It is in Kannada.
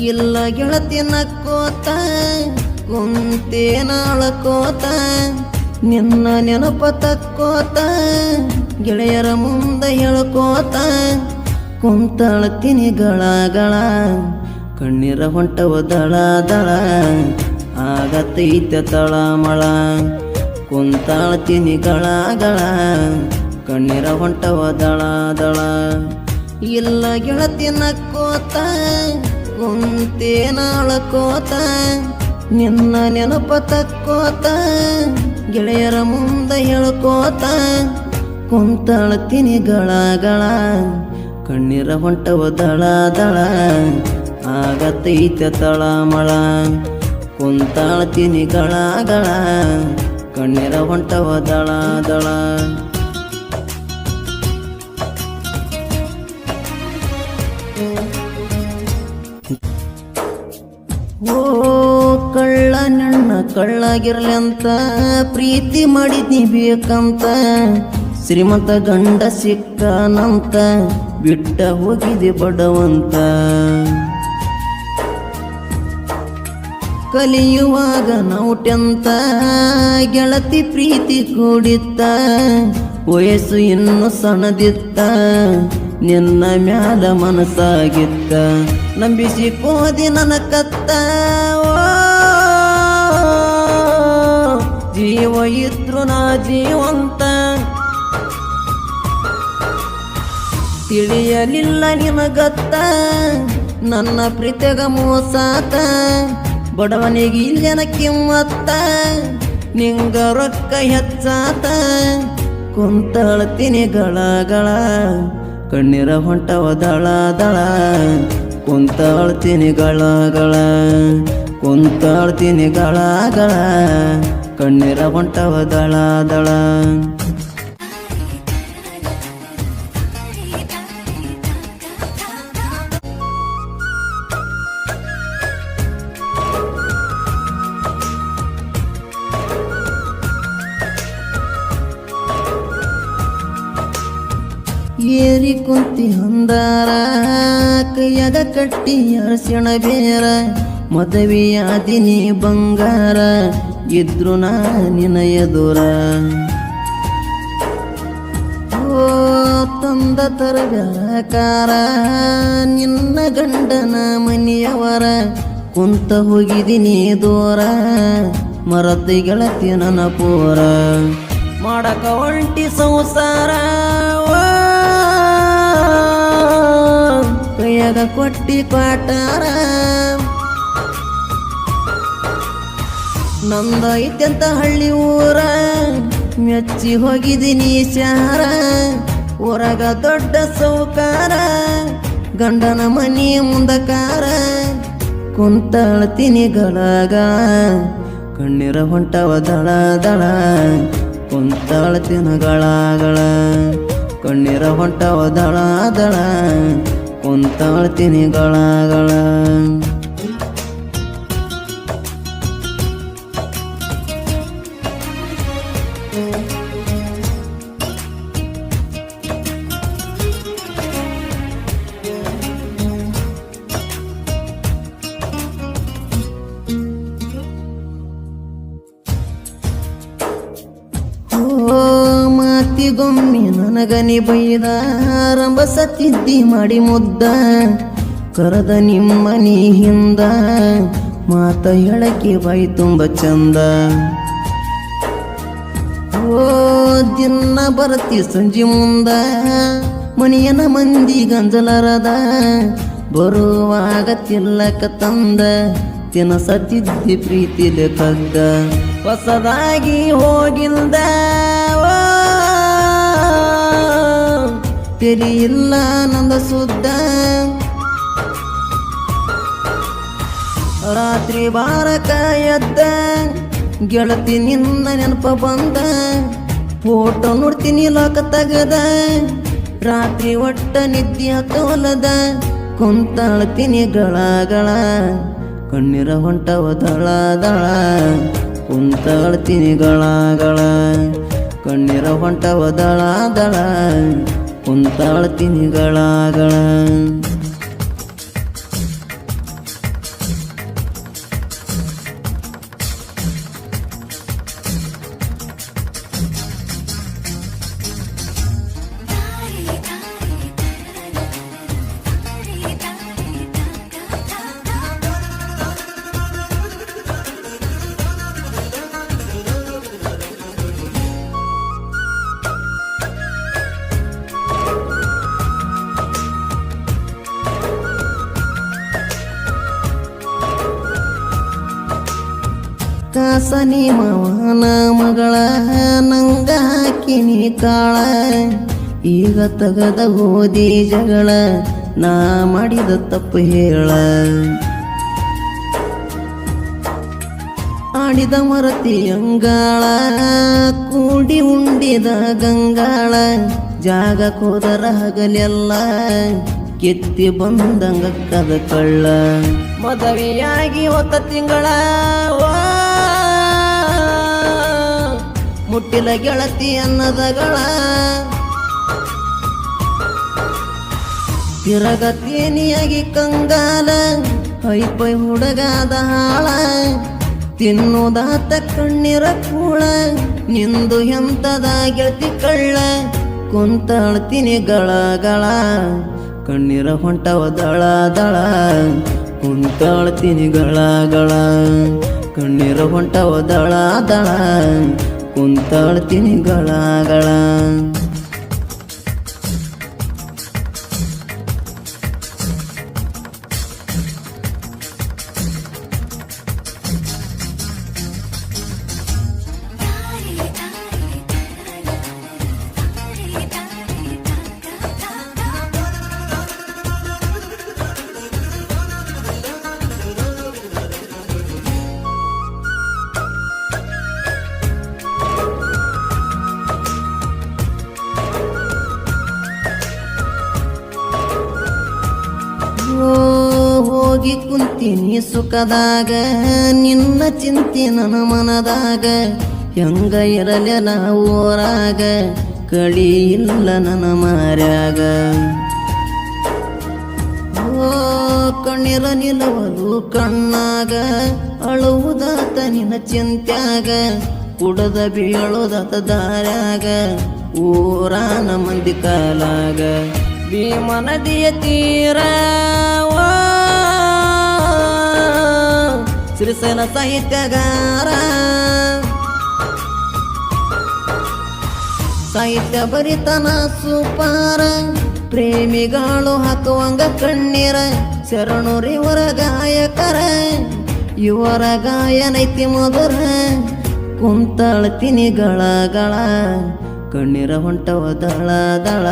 ಇಲ್ಲ ಗೆಳತಿ ನಕ್ಕೋತ ಕುಂತೇನಾಳಕೋತ ನಿನ್ನ ನೆನಪ ತಕ್ಕೋತ ಗೆಳೆಯರ ಮುಂದೆ ಹೇಳ್ಕೋತ ಕುಂತಳತೀನಿ ಗಳ ಕಣ್ಣೀರ ಹೊಂಟವ ದಳ ದಳ ಆಗತೈತೆ ತಳಮಳ ಕುಂತಾಳ್ತೀನಿ ಗಳ ಕಣ್ಣೀರ ಹೊಂಟವ ದಳ ದಳ ಇಲ್ಲ ಗೆಳತಿ ನಕ್ಕೋತ ಕುಂತೇನಾಳಕೋತ ನಿನ್ನ ನೆನಪ ತಕ್ಕೋತ ಗೆಳೆಯರ ಮುಂದೆ ಹೇಳ್ಕೋತ ಕುಂತಾಳ್ತೀನಿ ಗಳ ಕಣ್ಣೀರ ಹೊಂಟವ ದಳ ದಳ ಆಗತೈತೆ ತಳಮಳ ಕುಂತಾಳ್ತೀನಿ ಗಳ ಕಣ್ಣೀರ ಹೊಂಟವ ದಳ ದಳ ಓ ಕಳ್ಳ ನನ್ನ ಕಳ್ಳಾಗಿರ್ಲಿ ಅಂತ ಪ್ರೀತಿ ಮಾಡಿದ್ನಿ ಬೇಕಂತ ಶ್ರೀಮಂತ ಗಂಡ ಸಿಕ್ಕನಂತ ಬಿಟ್ಟ ಹೋಗಿದೆ ಬಡವಂತ ಕಲಿಯುವಾಗ ನೌಟೆಂತ ಗೆಳತಿ ಪ್ರೀತಿ ಕೂಡಿತ್ತ ವಯಸ್ಸು ಇನ್ನು ಸಣ್ಣದಿತ್ತ ನಿನ್ನ ಮ್ಯಾಲ ಮನಸ್ಸಾಗಿತ್ತ ನಂಬಿಸಿ ಕೋದಿ ನನ್ನ ಕತ್ತ ಜೀವ ಇದ್ರು ನಾ ಜೀವಂತ ತಿಳಿಯಲಿಲ್ಲ ನಿನಗತ್ತ ನನ್ನ ಪ್ರೀತಿಗ ಮೋಸಾತ ಬಡವನಿಗೆ ಇಲ್ಲೇನ ಕಿಮ್ಮತ್ತ ನಿಂಗ ರೊಕ್ಕ ಹೆಚ್ಚಾತ ಕುಂತಳ್ತೀನಿ ಗಳ ಕಣ್ಣೀರ ಹೊಂಟವ ದಳ ದಳ ಕುಂತಳ್ತೀನಿ ಗಳ ಕುಂತಳ್ತೀನಿ ಗಳ ಕಣ್ಣೀರ ಹೊಂಟವ ದಳ ದಳ ಏರಿ ಕುಂತಿ ಹಂದಾರ ಕೈಯಾಗ ಕಟ್ಟಿ ಅರಸಿಣ ಬೇರ ಮದುವೆಯಾದಿನಿ ಬಂಗಾರ ಇದ್ರು ನಾ ನಿನ ಎದುರ ಓ ತಂದ ತರಗಾರ ನಿನ್ನ ಗಂಡನ ಮನೆಯವರ ಕುಂತ ಹೋಗಿದಿನಿ ದೂರ ಮರತಿ ಗೆಳತಿ ನನ್ನ ಪೂರ ಮಾಡಕ ಒಂಟಿ ಸಂಸಾರ ಕೈಯಾಗ ಕೊಟ್ಟಿ ಕಾಟಾರ ನಂದೈತ್ಯಂತ ಹಳ್ಳಿ ಊರ ಮೆಚ್ಚಿ ಹೋಗಿದ್ದೀನಿ ಶಾರ ಊರಾಗ ದೊಡ್ಡ ಸೌಕಾರ ಗಂಡನ ಮನಿ ಮುಂದಕಾರ ಕುಂತಳ್ತೀನಿ ಗಳ ಕಣ್ಣೀರ ಹೊಂಟವ ದಳ ದಳ ಕುಂತಳ್ತೀನಿ ಗಳ ಕಣ್ಣೀರ ಹೊಂಟವ ದಳ ದಳ ಕುಂತಳ್ತೀನಿ ಗಳ ಮಾತಿಗೊಮ್ಮೆ ನನಗನಿ ಬೈದ ರಂಬಸತ್ತಿದ್ದಿ ಮಾಡಿ ಮುದ್ದ ಕರದ ನಿಮ್ಮನಿ ಹಿಂದ ಮಾತ ಹೇಳಕ್ಕೆ ಬಾಯಿ ತುಂಬ ಚಂದ ಓ ದಿನ ಬರತಿ ಸಂಜೆ ಮುಂದ ಮನಿಯನ ಮಂದಿ ಗಂಜಲರದ ಬರುವಾಗ ತಿಲ್ಲಕ ತಂದ ತಿನಸತ್ತಿದ್ದಿ ಪ್ರೀತಿಲೆ ಕಗ್ಗ ಹೊಸದಾಗಿ ಹೋಗಿಲ್ದ ತೆರಿಯಿಲ್ಲ ನಂದ ಸುದ್ದ ರಾತ್ರಿ ಬಾರಕ ಎದ್ದ ಗೆಳತಿ ನಿನ್ನ ನೆನಪ ಬಂದ ಫೋಟೋ ನೋಡ್ತೀನಿ ಲೋಕ ತಗದ ರಾತ್ರಿ ಒಟ್ಟ ನಿದ್ದೆ ಹತ್ತೋಲದ ಕುಂತಳ್ತೀನಿ ಗಳ ಕಣ್ಣೀರ ಹೊಂಟವ ದಳ ದಳ ಕುಂತಳ್ತೀನಿ ಗಳ ಕಣ್ಣೀರ ಹೊಂಟವ ದಳ ದಳ ಕುಂತಳ್ತೀನಿ ಗಳ ಸನಿ ಮಾವನ ಮಗಳ ನಂಗ ಹಾಕಿನಿ ಕಾಳ ಈಗ ತಗದ ಓದಿ ಜಗಳ ನಾ ಮಾಡಿದ ತಪ್ಪು ಹೇಳ ಆಡಿದ ಮರತಿ ಅಂಗಾಳ ಕೂಡಿ ಉಂಡಿದ ಗಂಗಾಳ ಜಾಗ ಕೋದರ ಹಗಲೆಲ್ಲ ಕೆತ್ತಿ ಬಂದಂಗ ಕದ ಕಳ್ಳ ಮದುವೆಯಾಗಿ ಹೊತ್ತ ತಿಂಗಳ ಮುಟ್ಟಿಲ ಗೆಳತಿ ಅನ್ನದಗಳ ತಿರಗತೇನಿಯಾಗಿ ಕಂಗಾಲ ಪೈ ಹುಡುಗಾದ ಹಾಳ ತಿನ್ನುದಾತ ಕಣ್ಣೀರ ಕೂಳ ನಿಂದು ಎಂತದ ಗೆಳತಿ ಕಳ್ಳ ಕುಂತಾಳ್ತೀನಿ ಗಳ ಕಣ್ಣೀರ ಹೊಂಟವ ದಳ ದಳ ಕುಂತಾಳ್ತೀನಿ ಗಳ ಕಣ್ಣೀರ ಹೊಂಟವ ದಳ ದಳ ಕುಂತಾಳ್ತೀನಿ ಗಳ ಹೋಗಿ ಕುಂತೀನಿ ಸುಖದಾಗ ನಿನ್ನ ಚಿಂತೆ ನನ್ನ ಮನದಾಗ ಹೆಂಗ ಇರಲೆ ನಾ ಊರಾಗ ಕಳಿ ಇಲ್ಲ ನನ್ನ ಮಾರ್ಯಾಗ ಕಣ್ಣೀರ ನಿಲ್ಲವದು ಕಣ್ಣಾಗ ಅಳುವುದಾತ ನಿನ್ನ ಚಿಂತ್ಯಾಗ ಕುಡದ ಬೀಳೋದಾತ ದಾರ್ಯಾಗ ಊರಾನ ಮಂದಿ ಕಾಲಾಗ ಭೀಮ ನದಿಯ ತೀರ ಶ್ರೀಶೈಲ ಸಾಹಿತ್ಯಗಾರ ಸಾಹಿತ್ಯ ಬರಿತನ ಸುಪಾರ ಪ್ರೇಮಿಗಳು ಹಾಕುವಂಗ ಕಣ್ಣೀರ ಶರಣೂರಿವರ ಗಾಯಕರ ಇವರ ಗಾಯನೈತಿ ಮಧುರ ಕುಂತಾಳ್ತೀನಿ ಗಳ ಕಣ್ಣೀರ ಹೊಂಟವ ದಳ ದಳ